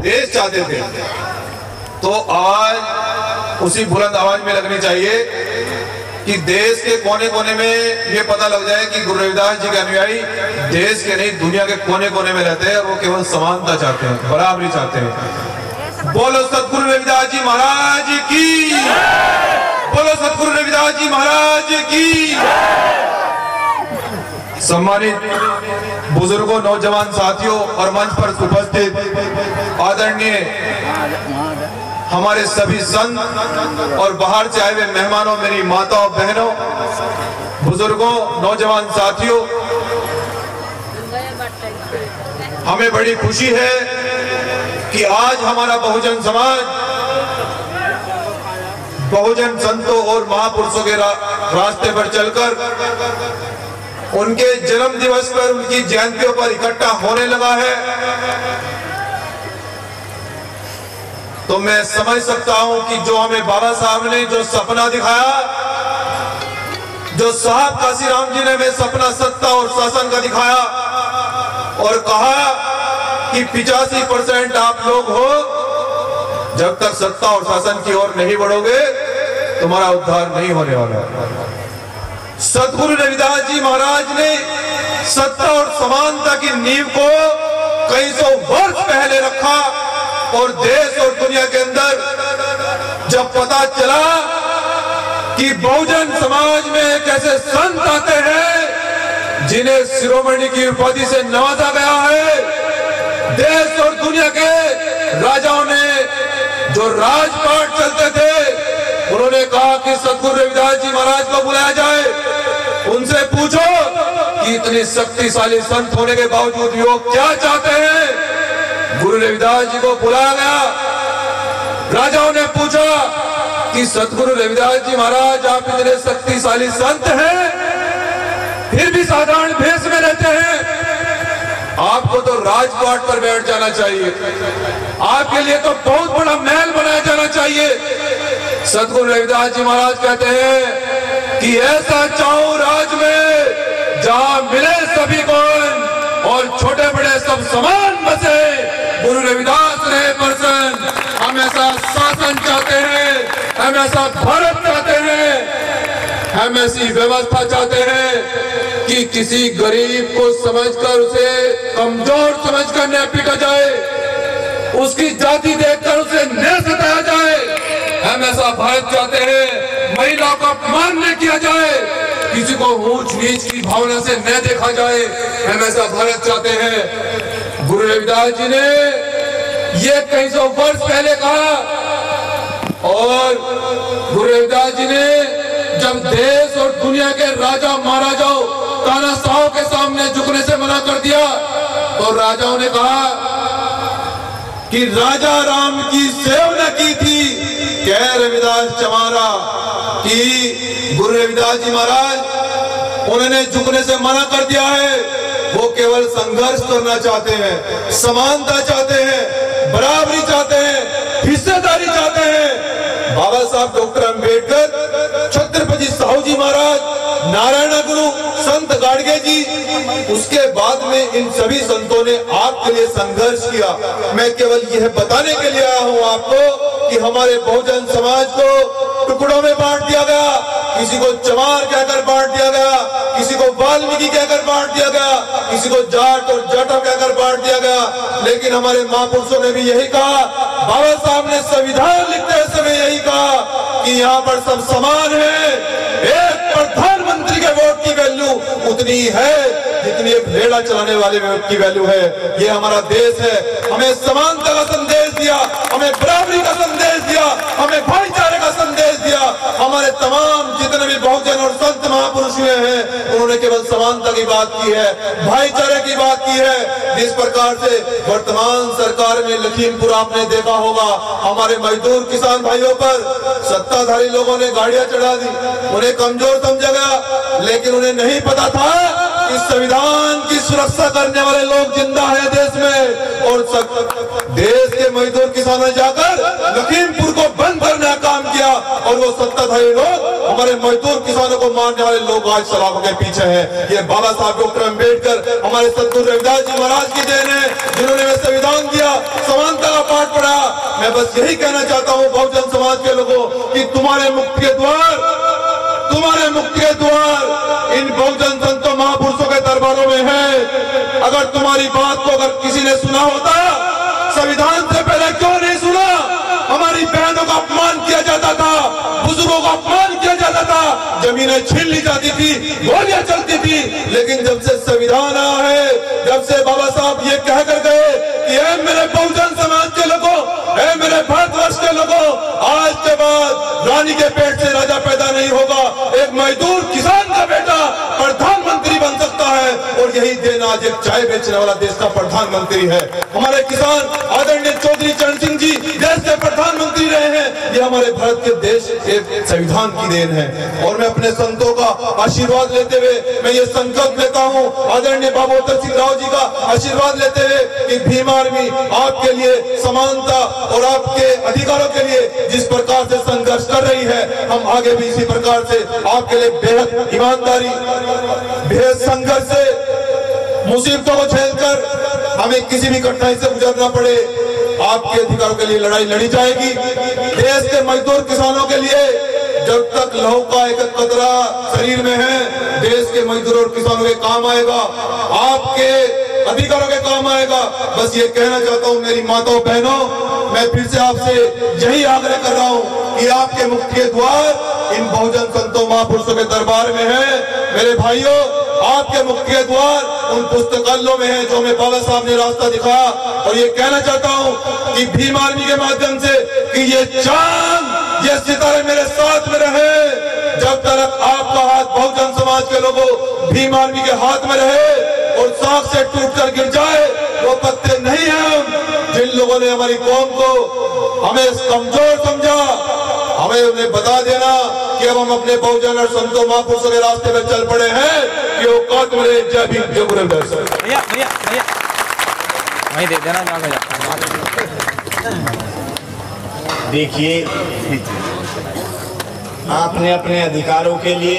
देश चाहते थे, तो आज उसी बुलंद आवाज में लगनी चाहिए कि देश के कोने कोने में ये पता लग जाए कि गुरु रविदास जी के अनुयायी देश के नहीं दुनिया के कोने कोने में रहते हैं और वो केवल समानता चाहते हैं, बराबरी चाहते हैं। बोलो सतगुरु रविदास जी महाराज की, बोलो सतगुरु रविदास जी महाराज की। सम्मानित बुजुर्गों, नौजवान साथियों और मंच पर उपस्थित आदरणीय हमारे सभी संत और बाहर से आए हुए मेहमानों, मेरी माताओं बहनों, बुजुर्गों, नौजवान साथियों, हमें बड़ी खुशी है कि आज हमारा बहुजन समाज बहुजन संतों और महापुरुषों के रास्ते पर चलकर उनके जन्म दिवस पर, उनकी जयंतियों पर इकट्ठा होने लगा है। तो मैं समझ सकता हूं कि जो हमें बाबा साहब ने जो सपना दिखाया, जो साहब काशीराम जी ने हमें सपना सत्ता और शासन का दिखाया और कहा कि 85% आप लोग हो, जब तक सत्ता और शासन की ओर नहीं बढ़ोगे तुम्हारा उद्धार नहीं होने वाला है। सतगुरु रविदास जी महाराज ने सत्ता और समानता की नींव को कई सौ वर्ष पहले रखा और देश और दुनिया के अंदर जब पता चला कि बहुजन समाज में कैसे संत आते हैं जिन्हें शिरोमणि की उपाधि से नवाजा गया है, देश और दुनिया के राजाओं ने जो राजपाट चलते थे उन्होंने कहा कि सतगुरु रविदास जी महाराज को बुलाया जाए, उनसे पूछो कि इतने शक्तिशाली संत होने के बावजूद लोग क्या चाहते हैं। गुरु रविदास जी को बुलाया गया, राजाओं ने पूछा कि सतगुरु रविदास जी महाराज आप इतने शक्तिशाली संत हैं, फिर भी साधारण भेष में रहते हैं, आपको तो राजपाट पर बैठ जाना चाहिए, आपके लिए तो बहुत बड़ा महल बनाया जाना चाहिए। सतगुरु रविदास जी महाराज कहते हैं कि ऐसा चाहूं राज में जहां मिले सभी को और छोटे बड़े सब समान बसे, गुरु रविदास रहे प्रसन्न। हम ऐसा शासन चाहते हैं, हम ऐसा भारत चाहते हैं, हम ऐसी व्यवस्था चाहते हैं कि किसी गरीब को समझकर उसे कमजोर समझकर न पीटा जाए, उसकी जाति देखकर उसे न सताया जाए। हम ऐसा भारत चाहते हैं, महिलाओं का अपमान न किया जाए, किसी को ऊंच नीच की भावना से न देखा जाए। हम ऐसा भारत चाहते हैं। गुरु रविदास जी ने ये कई सौ वर्ष पहले कहा और गुरु रविदास जी ने जब देश और दुनिया के राजा महाराजाओं तानाशाहों के सामने झुकने से मना कर दिया तो राजाओं ने कहा कि राजा राम की सेवा की थी, कह रविदास चमारा कि गुरु रविदास जी महाराज उन्होंने झुकने से मना कर दिया है। वो केवल संघर्ष करना चाहते हैं, समानता चाहते हैं, बराबरी चाहते हैं, हिस्सेदारी चाहते हैं। बाबा साहब डॉक्टर अंबेडकर, छत्रपति साहू जी महाराज, नारायण गुरु, संत गाडगे जी, उसके बाद में इन सभी संतों ने आपके लिए संघर्ष किया। मैं केवल यह बताने के लिए आया हूं आपको कि हमारे बहुजन समाज को टुकड़ों में बांट दिया गया, किसी को चमार कहकर बांट दिया गया, किसी को वाल्मीकि कहकर बांट दिया गया, किसी को जाट और जाटव कहकर बांट दिया गया। लेकिन हमारे महापुरुषों ने भी यही कहा, बाबा साहब ने संविधान लिखते समय यही कहा कि यहाँ पर सब समान है, एक प्रधानमंत्री के वोट की वैल्यू उतनी है जितनी एक रेड़ा चलाने वाले की वैल्यू है। ये हमारा देश है, हमें समानता का संदेश दिया, हमें बराबरी का संदेश दिया, हमें भाईचारे का संदेश दिया। हमारे तमाम जितने भी बहुजन और संत महापुरुष हुए हैं उन्होंने केवल समानता की बात की है, भाईचारे की बात की है। जिस प्रकार से वर्तमान सरकार में लखीमपुर आपने देखा होगा, हमारे मजदूर किसान भाइयों पर सत्ताधारी लोगों ने गाड़ियां चढ़ा दी, उन्हें कमजोर समझा गया, लेकिन उन्हें नहीं पता था कि संविधान की सुरक्षा करने वाले लोग जिंदा है देश में। और देश के मजदूर किसानों ने जाकर लखीमपुर को बंद करने का काम किया और वो सत्ताधारी लोग हमारे मजदूर किसानों को मारने वाले लोग आज सलाखों के पीछे हैं। ये बाबा साहब डॉक्टर अम्बेडकर हमारे सतगुरु रविदास जी महाराज की देन है, जिन्होंने हमें संविधान दिया, समानता का पाठ पढ़ा। मैं बस यही कहना चाहता हूँ बहुजन समाज के लोगों कि तुम्हारे मुक्ति के द्वार इन बहुजन संतों महापुरुषों के दरबारों में है। अगर तुम्हारी बात को अगर किसी ने सुना होता, संविधान से पहले क्यों नहीं सुना? हमारी बहनों का अपमान किया जाता था, बुजुर्गों का अपमान किया जाता था, जमीनें छीन ली जाती थी, गोलियां चलती थी। लेकिन जब से संविधान आया है, जब से बाबा साहब ये कह कर गए कि ऐ मेरे बहुजन समाज के लोगों, ऐ मेरे भारतवर्ष के लोगों, आज के बाद रानी के पेट से राजा पैदा नहीं होगा, एक मजदूर किसान का बेटा प्रधानमंत्री बन सकता है। और यही दिन आज एक चाय बेचने वाला देश का प्रधानमंत्री है। हमारे किसान आदरणीय चौधरी चरण सिंह जी देश के प्रधानमंत्री रहे हैं। ये हमारे भारत के देश के संविधान की देन है। और मैं अपने संतों का आशीर्वाद लेते हुए मैं ये संकल्प लेता हूँ, आदरणीय बाबूतर सिंह राव जी का आशीर्वाद लेते हुए कि भीम आर्मी आपके लिए समानता और आपके अधिकारों के लिए जिस प्रकार से संघर्ष कर रही है, हम आगे भी इसी प्रकार से आपके लिए बेहद ईमानदारी, बेहद संघर्ष से मुसीबतों को झेलकर हमें किसी भी कठिनाई से गुजरना पड़े, आपके अधिकारों के लिए लड़ाई लड़ी जाएगी। देश के मजदूर किसानों के लिए जब तक लहू का एक कतरा शरीर में है, देश के मजदूरों और किसानों के काम आएगा, आपके अधिकारों के काम आएगा। बस ये कहना चाहता हूँ मेरी माताओं बहनों, मैं फिर से आपसे यही आग्रह कर रहा हूँ कि आपके मुक्ति के द्वार इन बहुजन संतों महापुरुषों के दरबार में है। मेरे भाइयों, आपके मुक्ति के द्वार उन पुस्तकालयों में है जो हमें बाबा साहब ने रास्ता दिखाया। और ये कहना चाहता हूँ कि भीम आर्मी के माध्यम से कि ये चांद, ये सितारे मेरे साथ में रहे, जब तक आपका हाथ बहुजन समाज के लोगों भीम आर्मी के हाथ में रहे और साख से टूटकर गिर जाए, वो पत्ते नहीं हैं हम। जिन लोगों ने हमारी कौम को हमें कमजोर समझा, हमें उन्हें बता देना कि अब हम अपने बहुजन और संतों महापुरुषों के रास्ते पर चल पड़े हैं कि वो कौत मेरे जय भीम जय गुरु रविदास। भैया भैया भैया वहीं दे देना। देखिए, आपने अपने अधिकारों के लिए